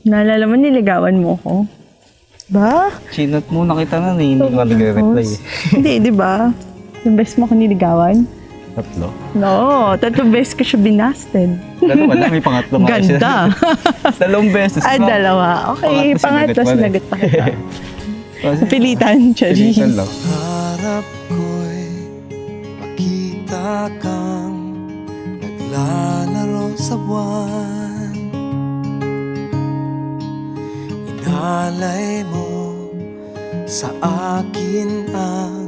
Naalala mo, niligawan mo ko. Ba? Chinat muna kita na, hindi ka nagre-reply eh. Hindi, di ba? Yung best mo ko niligawan? Tatlo. No, 3 beses ko siya binasted. Dalawa lang, may pangatlo nga siya. Ganda. 2 beses. Ah, 2. Okay, pangatlo sinagot pa kita. Napilitan, Chari. Pilitan lang. Harap ko'y makita kang naglalaro sa buwan. Inalay mo sa akin ang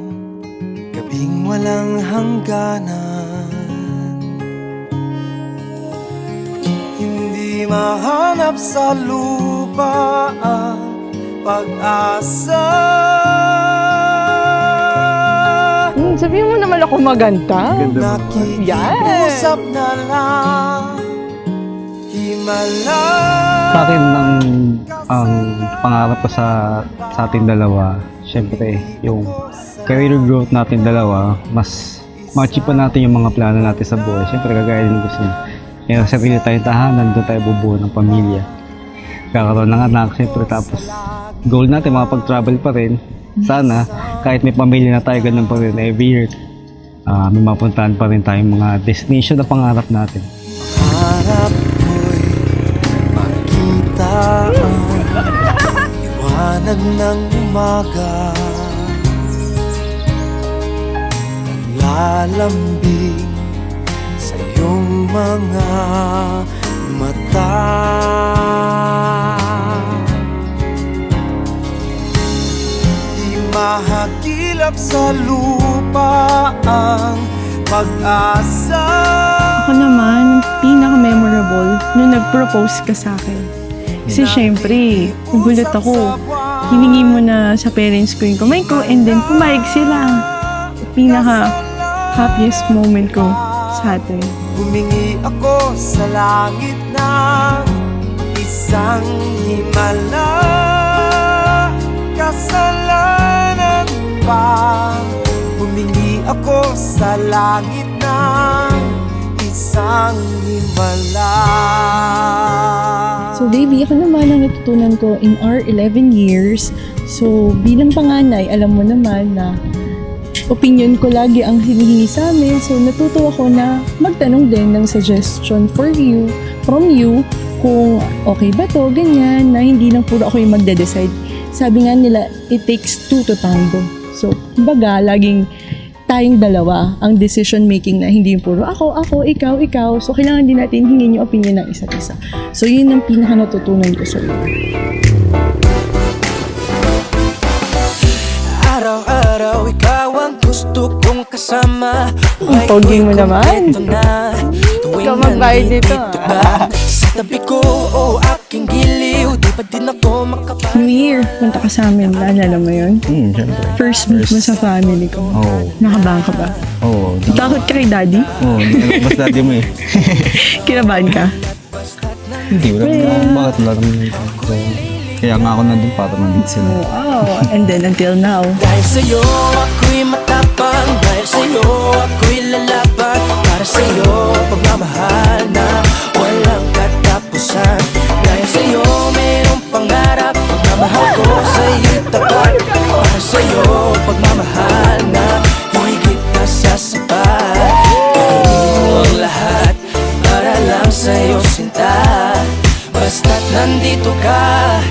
gabing walang hangganan. Hindi mahanap sa lupa ang pag-asa. Sabihin mo naman ako maganda. Nakikiusap na lang, himala. Sa akin, ang pangarap ko sa ating dalawa, syempre, yung career growth natin dalawa, mas ma-achieve pa natin yung mga plano natin sa buhay. Syempre, kagaya din gusto niya. Kaya sarili tayong tahanan, doon tayo bubuo ng pamilya. Kakaroon ng anak, syempre, tapos goal natin, makapag-travel pa rin. Sana, kahit may pamilya na tayo, ganun pa rin every year. May mapuntahan pa rin tayong mga destination na pangarap natin. Harap ko'y makita ang liwanag ng umaga, naglalambing sa iyong mga mata. Mahagilap sa lupa ang pag-asa. Ako naman, pinaka-memorable nung nag-propose ka sa akin. Kasi syempre, nagulat ako. Hiningi mo na sa parents ko yung kamay ko and then pumayag sila. Pinaka-happiest moment ko sa atin. Humingi ako sa langit ng isang himala. Kasalanan pa, humingi ako sa langit ng isang himala. So baby, ako naman ang natutunan ko in our 11 years. So bilang panganay, alam mo naman na opinion ko lagi ang hinihingi sa amin. So natuto ako na magtanong din ng suggestion from you, kung okay ba to, ganyan, na hindi lang puro ako yung magde-decide. Sabi nga nila, it takes 2 to tango. So, kumbaga, laging tayong dalawa ang decision making na hindi yung puro ako, ikaw. So, kailangan din natin hingin yung opinion ng isa't isa. So, yun ang pinaka natutunan ko sa iyo. Araw-araw ikaw ang gusto kong kasama. Ang pogi mo naman. Ikaw magbayad dito. Sa tabi ko o aking giliw, di pa din ako makapag. New Year, punta ka sa amin. Naalala mo yun? Siyempre. First meet mo sa family ko. Oo. Nakabahan ka ba? Oo. Takot ka kay daddy? Oo, hindi alam mas daddy mo eh. Kinabahan ka? Hindi, wala naman. Bakit wala naman. Kaya nga ako nandun para nandun sila. Wow. And then until now. Dahil sa'yo ako'y matapang, dahil sa'yo ako'y lalaban. Para sa'yo pagmamahal na walang katapusan. Dahil sa'yo mayroong pangarap, pagmamahal ko sa'yo'y tapat. Para sa'yo pagmamahal na higit na sa sapat. Gagawin mo ang lahat para lang sa'yo sinta. Basta't nandito ka,